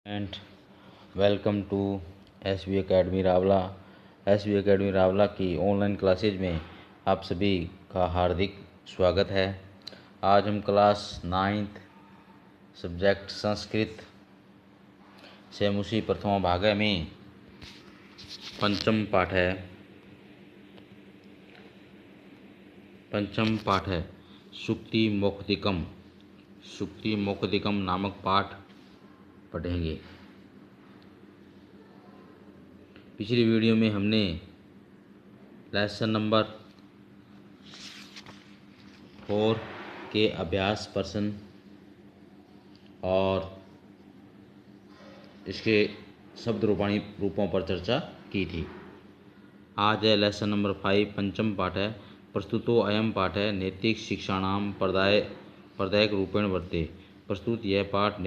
And welcome to S B. Academy Rawla. S B. Academy Rawla की online classes में आप सभी का हार्दिक स्वागत है। आज हम क्लास 9th सब्जेक्ट संस्कृत सेमुसी प्रथमा भाग में पंचम पाठ है सुक्ति मोक्तिकम नामक पाठ पढ़ेंगे। पिछली वीडियो में हमने लेसन नंबर 4 के अभ्यास प्रश्न और इसके शब्द रूपों पर चर्चा की थी। आज है लेसन नंबर 5 पंचम पाठ है। प्रस्तुतो अयम पाठ है नैतिक शिक्षाणाम प्रदायक रूपेण वर्ते। प्रस्तुत यह पाठ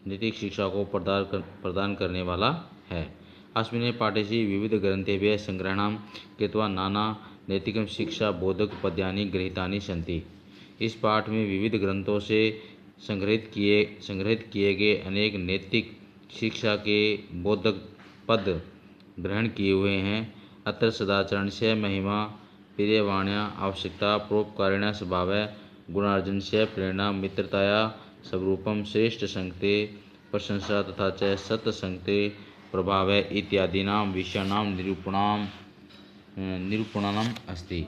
नैतिक शिक्षा को प्रदान करने वाला है। अस्मिन् पाठेषु विविध ग्रंथेभ्यः संग्रहणं कृत्वा नाना नैतिक शिक्षा बोधक पद्यानि गृहीतानि सन्ति। इस पाठ में विविध ग्रंथों से संग्रहित किए गए अनेक नैतिक शिक्षा के बोधक पद ग्रहण किए हुए हैं। अत्र सदाचरणस्य महिमा प्रियवाण्या आवश्यकता परोपकारिण्या स्वभावः गुणार्जनस्य प्रेरणा मित्रताया स्वरूपम श्रेष्ठ संगते प्रशंसा तथा च सत्संगते प्रभाव इत्यादीनां विषयाणां निरूपणम् अस्ति।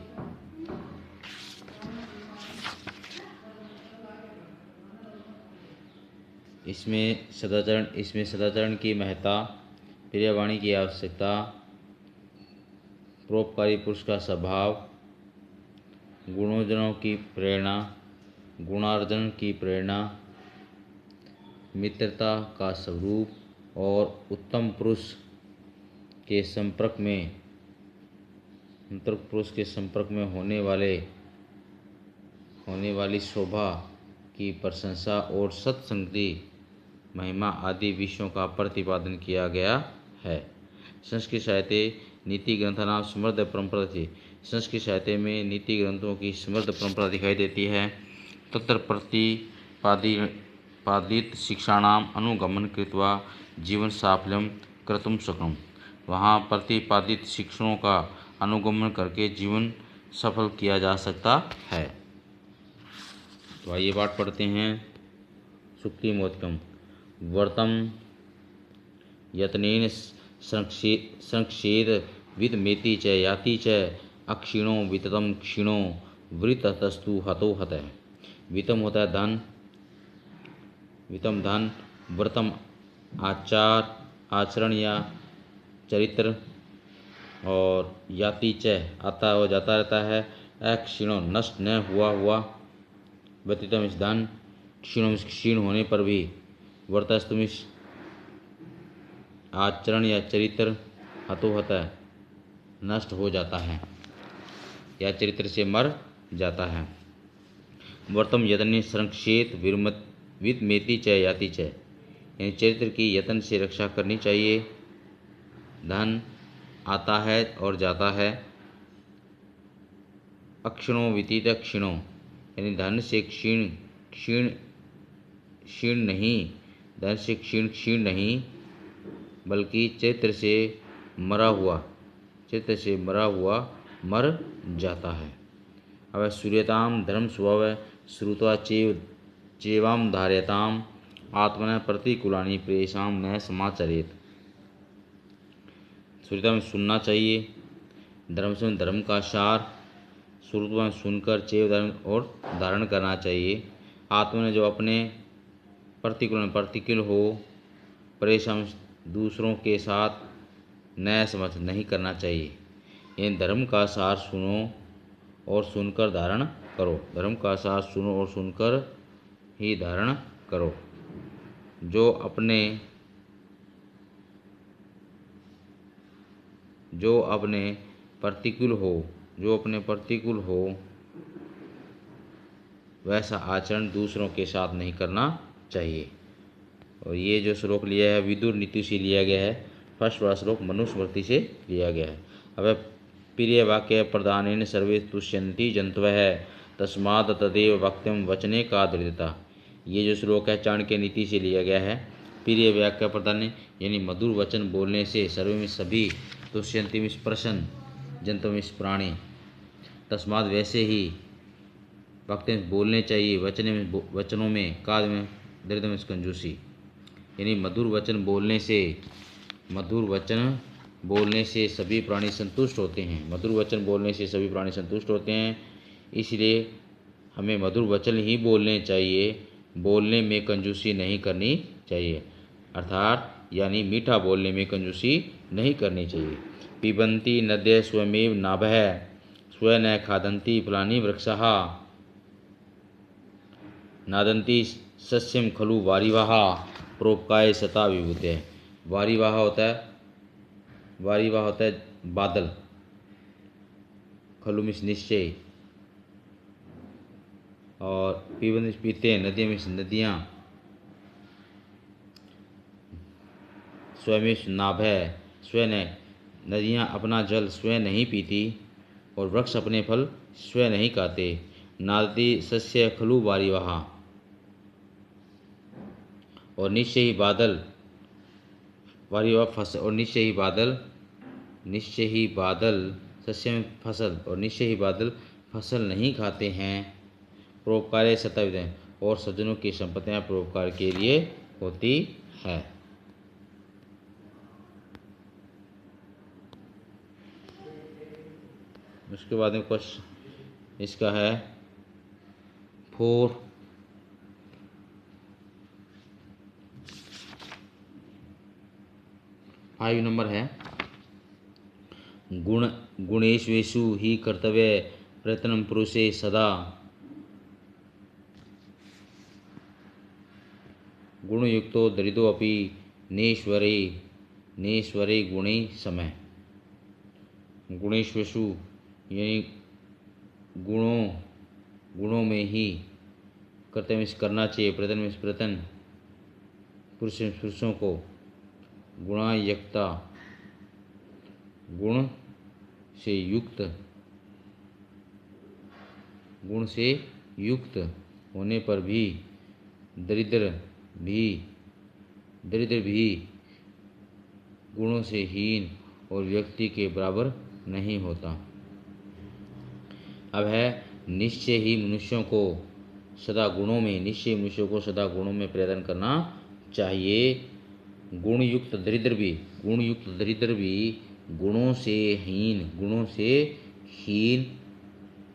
इसमें सदाचरण की महत्ता, प्रियवाणी की आवश्यकता, परोपकारी पुरुष का स्वभाव, गुणोजनों की प्रेरणा, गुणार्जन की प्रेरणा, मित्रता का स्वरूप और उत्तम पुरुष के संपर्क में होने वाली शोभा की प्रशंसा और सत्संगति महिमा आदि विषयों का प्रतिपादन किया गया है। संस्कृत साहित्य नीति ग्रंथानां समृद्ध परंपरा थी। संस्कृत साहित्य में नीति ग्रंथों की समृद्ध परंपरा दिखाई देती है। तत्र प्रतिपादित शिक्षाणाम अनुगमन कृत्वा जीवन साफल्यम कर्तुं शक्नुम। वहाँ प्रतिपादित शिक्षणों का अनुगमन करके जीवन सफल किया जा सकता है। तो आइए पाठ पढ़ते हैं। सुक्ति मोक्तिकम वर्तम यत्नेन संक्षेद वितमेति च याति च अक्षीणो विततम क्षीणो वृततस्तु हतो हतः। वितम होता है धन, व्रतम आचरण या चरित्र, और याति च आता और जाता रहता है। अक्षीणो नष्ट न हुआ व्यतीतम इस धन, क्षीणों क्षीण होने पर भी, वर्तस्तुम इस आचरण या चरित्र, हतो हतः नष्ट हो जाता है या चरित्र से मर जाता है। वर्तम यत्न संक्षेत वितमेति च याति च, यानी चरित्र की यत्न से रक्षा करनी चाहिए। धन आता है और जाता है। अक्षीणो वितीत क्षीणो, यानी धन से क्षीण नहीं बल्कि चरित्र से मरा हुआ मर जाता है। अब सूर्यताम धर्म स्वभाव श्रुत्वा चेवाम धार्यताम आत्मन प्रतिकूलानि प्रेषाम न समाचरेत। सूर्यता में सुनना चाहिए, धर्म से धर्म का सार, श्रुत्वा में सुनकर, चेव और धारण करना चाहिए। आत्मा ने जो अपने प्रतिकूल हो, परेशान दूसरों के साथ नया समझ नहीं करना चाहिए। इन धर्म का सार सुनो और सुनकर धारण करो। धर्म का सार सुनो और सुनकर ही धारण करो। जो अपने प्रतिकूल हो वैसा आचरण दूसरों के साथ नहीं करना चाहिए। और ये जो श्लोक लिया है विदुर नीति से लिया गया है। फर्स्ट वाला श्लोक मनुस्मृति से लिया गया है। अब प्रिय वाक्य प्रदानेन सर्वे तुष्यन्ति जंतवः तस्मात् तदेव वक्तव्यं वचने का दृढ़ता। ये जो श्लोक है चाणक्य नीति से लिया गया है। प्रिय वाक्य प्रधान्य यानी मधुर वचन बोलने से सर्वे में सभी, तुष्यन्ति में प्रसन्न, जंतु में प्राणी, तस्माद वैसे ही, वक्त में बोलने चाहिए, वचनों में, काद में, दरिद्र में कंजूसी। यानी मधुर वचन बोलने से सभी प्राणी संतुष्ट होते हैं। मधुर वचन बोलने से सभी प्राणी संतुष्ट होते हैं, इसलिए हमें मधुर वचन ही बोलने चाहिए, बोलने में कंजूसी नहीं करनी चाहिए, अर्थात यानी मीठा बोलने में कंजूसी नहीं करनी चाहिए। पिबन्ति नद्यः स्वयमेव नाभः स्वयं न खादन्ति फलानि वृक्षाः नादन्ति सस्यम खलु वारिवाह प्रोपकाय सता विभूते। वारिवाह होता है बादल, खलु मीन्स निश्चय, और पीबन पीते हैं, नदियाँ मीन्स नदियाँ, स्वयं नाभ है, स्वयं नदियाँ अपना जल स्वयं नहीं पीती और वृक्ष अपने फल स्वयं नहीं खाते। नादति सस्य खलु वारिवाह, और निश्चय ही बादल, वारिवाह फसल, और निश्चय ही बादल सस्य में फसल, और निश्चय ही बादल फसल नहीं खाते हैं। परोपकार सतविद, और सज्जनों की संपत्तियाँ परोपकार के लिए होती है। उसके बाद में क्वेश्चन इसका है 5 नंबर है, गुणेषु ही कर्तव्य प्रयत्नं पुरुषे सदा, गुणयुक्तो दरिद्रोऽपि नेश्वरे गुणे समय। गुणेषु यानी गुणों में ही, कर्तव्य करना चाहिए, प्रयत्न पुरुषों को, गुणायुक्ता गुण से युक्त होने पर भी दरिद्र भी गुणों से हीन और व्यक्ति के बराबर नहीं होता। अब है निश्चय ही मनुष्यों को सदा गुणों में प्रयत्न करना चाहिए। गुणयुक्त दरिद्र भी गुणों से हीन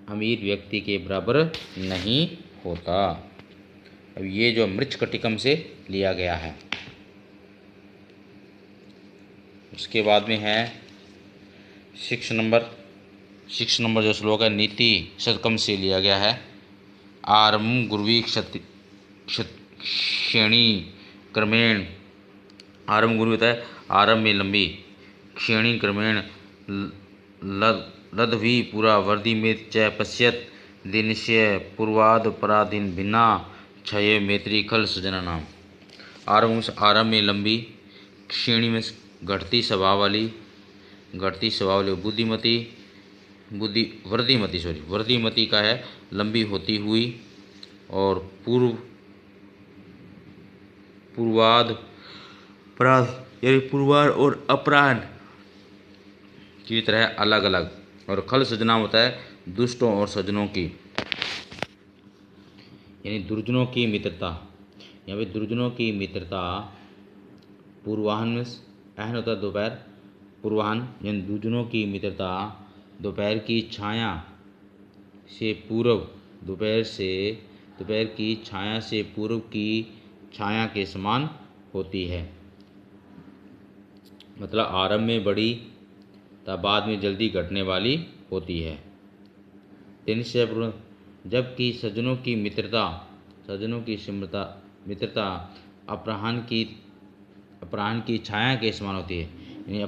अमीर व्यक्ति के बराबर नहीं होता। अब ये जो मृच्छकटिकम से लिया गया है। उसके बाद में है 6 नंबर जो श्लोक है, नीति शतकम से लिया गया है। आरम्भ गुरुवी श्रेणी क्रमेण, आरम्भ गुरु होता है आरम्भ में लंबी, श्रेणी क्रमेण लदभी पूरा वर्दी में च पश्यत दिनस्य पूर्वाद पराधीन भिन्ना क्षय मैत्री खल सजना नाम। आरम्भ में लंबी, श्रेणी में घटती स्वभाव वाली, वर्धीमती का है लंबी होती हुई, और पूर्वाद यानी पूर्वार और अपराह्न की तरह अलग अलग, और खल सजना होता है दुष्टों और सज्जनों की, यानी दुर्जनों की मित्रता। यहाँ पे दुर्जनों की मित्रता, पूर्वाहन में अहन होता है दोपहर, पूर्वाहन यानी दुर्जनों की मित्रता दोपहर की छाया से पूर्व, दोपहर की छाया से पूर्व की छाया के समान होती है। मतलब आरंभ में बड़ी तब बाद में जल्दी घटने वाली होती है। जबकि सज्जनों की मित्रता अपराह्न की छाया के समान होती है। यानी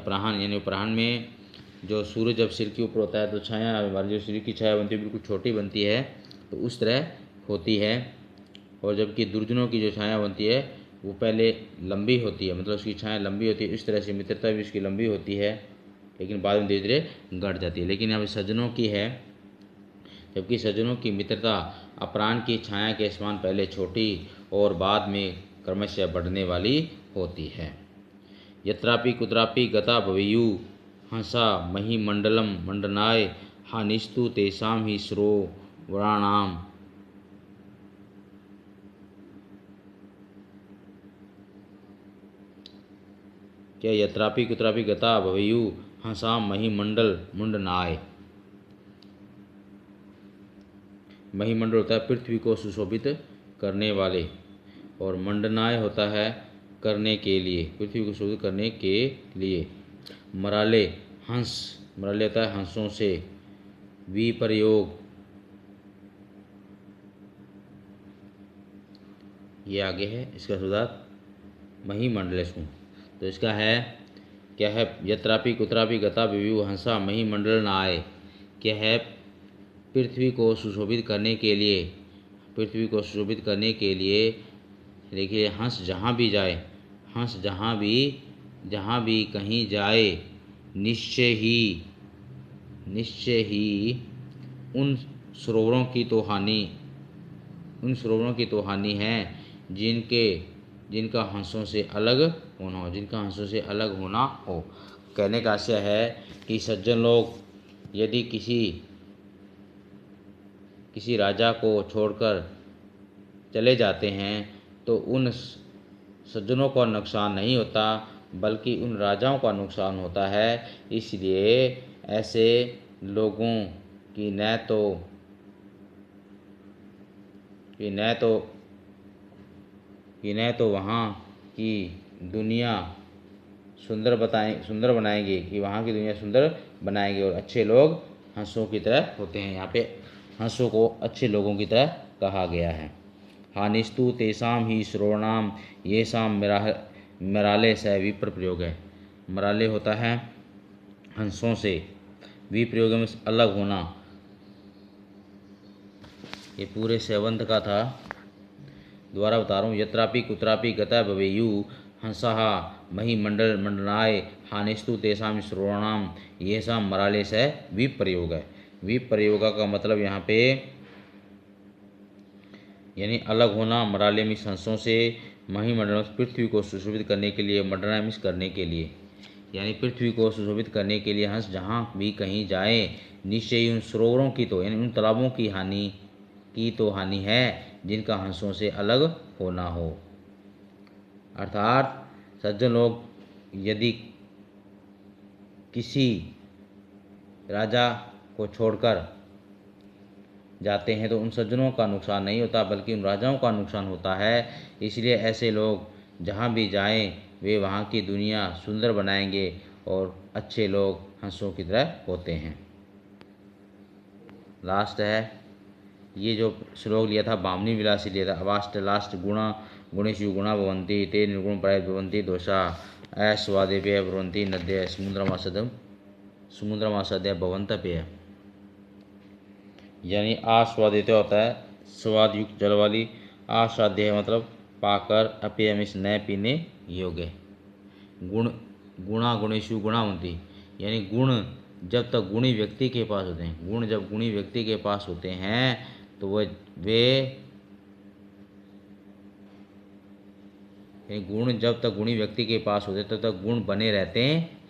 अपराह्न में जो सूर्य जब सिर के ऊपर होता है तो छाया, हमारी जो सिर की छाया बनती है बिल्कुल छोटी बनती है, तो उस तरह होती है। और जबकि दुर्जनों की जो छाया बनती है वो पहले लंबी होती है, मतलब उसकी छाया लंबी होती है। इस तरह से मित्रता भी उसकी लंबी होती है, लेकिन बाद में धीरे धीरे घट जाती है। लेकिन यहाँ पे सज्जनों की है, जबकि सज्जनों की मित्रता अपराह्न की छाया के समान पहले छोटी और बाद में क्रमशः बढ़ने वाली होती है। यत्रापि कुत्रापि गता भवेयु हंसा महिमंडलम मंडनाय हानिस्तु तेषां ही श्रोवराणाम। क्या यत्रापि कुत्रापि गता भवेयु हंसा महिमंडल मुंडनाय। महिमंडल होता है पृथ्वी को सुशोभित करने वाले, और मंडनाय होता है करने के लिए, पृथ्वी को सुशोभित करने के लिए। मराले हंस, मराले होता है हंसों से। विप्रयोग, ये आगे है, इसका सुधार महिमंडलेषु। तो इसका है क्या है, यत्रापि कुत्रापि गता भवेयु हंसा महिमंडल नाय। क्या है, पृथ्वी को सुशोभित करने के लिए, पृथ्वी को सुशोभित करने के लिए देखिए हंस जहाँ भी जाए, हंस जहाँ भी कहीं जाए, निश्चय ही उन सरोवरों की तो हानि है जिनका हंसों से अलग होना हो, कहने का आशय है कि सज्जन लोग यदि किसी राजा को छोड़कर चले जाते हैं तो उन सज्जनों का नुकसान नहीं होता, बल्कि उन राजाओं का नुकसान होता है। इसलिए ऐसे लोगों की न तो वहाँ की दुनिया सुंदर बनाएंगे, कि वहाँ की दुनिया सुंदर बनाएंगे, और अच्छे लोग हंसों की तरह होते हैं। यहाँ पे हंसों को अच्छे लोगों की तरह कहा गया है। हानिस्तु तेषां ही श्रोणाम येषां मराले से विप्र प्रयोग है। मराले होता है हंसों से, विप्रयोग में अलग होना। ये पूरे सेवंत का था, दोबारा बता रहा हूँ। यत्रापि कुत्रापि गता भवेयु हंसः महिमंडल मंडनाय हानिस्तु तेषां श्रोणाम येषां मराले से विप्रयोग है। विप्रयोग का मतलब यहाँ पे यानी अलग होना, मराले मिस हंसों से, महिमंडल पृथ्वी को सुशोभित करने के लिए, मंडना मिस करने के लिए, यानी पृथ्वी को सुशोभित करने के लिए हंस जहाँ भी कहीं जाए, निश्चय उन सरोवरों की तो यानी उन तालाबों की हानि है जिनका हंसों से अलग होना हो। अर्थात सज्जन लोग यदि किसी राजा को छोड़कर जाते हैं तो उन सज्जनों का नुकसान नहीं होता, बल्कि उन राजाओं का नुकसान होता है। इसलिए ऐसे लोग जहाँ भी जाएं वे वहाँ की दुनिया सुंदर बनाएंगे, और अच्छे लोग हंसों की तरह होते हैं। लास्ट है, ये जो श्लोक लिया था बामनी विलासी लिया था। लास्ट गुणेषु गुणा भवन्ति ते निर्गुण प्राय भवन्ति दोषा अस्वादेभ्यः भवन्ति नद्यः समुद्रमासाद्यः भवन्तप्यः। यानी आस्वादित होता है स्वाद युक्त जल वाली, आसाध्य है मतलब पाकर, अपेय में न पीने योग्य। गुणा गुणेषु गुणावंती, यानी गुण जब तक गुणी व्यक्ति के पास होते हैं, गुण जब गुणी व्यक्ति के पास होते हैं तो वे गुण जब तक गुणी व्यक्ति के पास होते तब तक गुण बने रहते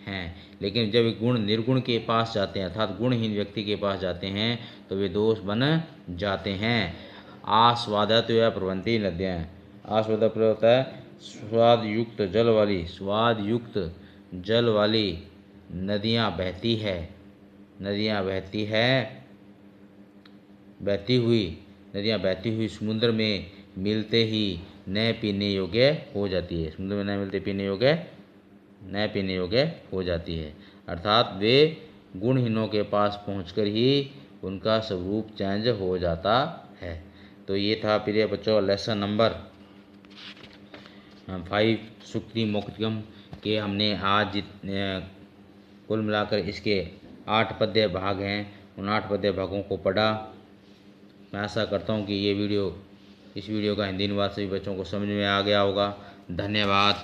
हैं। लेकिन जब गुण निर्गुण के पास जाते हैं, अर्थात गुणहीन व्यक्ति के पास जाते हैं, तो वे दोष बन जाते हैं। आस्वादत या प्रवंती नद्याँ, आस्वादत प्रयोग होता है स्वाद युक्त जल वाली नदियाँ बहती हुई समुद्र में मिलते ही न पीने योग्य हो जाती है। समुद्र में न मिलते न पीने योग्य हो जाती है। अर्थात वे गुणहीनों के पास पहुंचकर ही उनका स्वरूप चेंज हो जाता है। तो ये था प्रिय बच्चों लेसन नंबर 5 सुक्ति मोक्तिकम के। हमने आज कुल मिलाकर इसके 8 पद्य भाग हैं, उन 8 पद्य भागों को पढ़ा। मैं आशा करता हूँ कि इस वीडियो का हिंदी अनुवाद सभी बच्चों को समझ में आ गया होगा। धन्यवाद।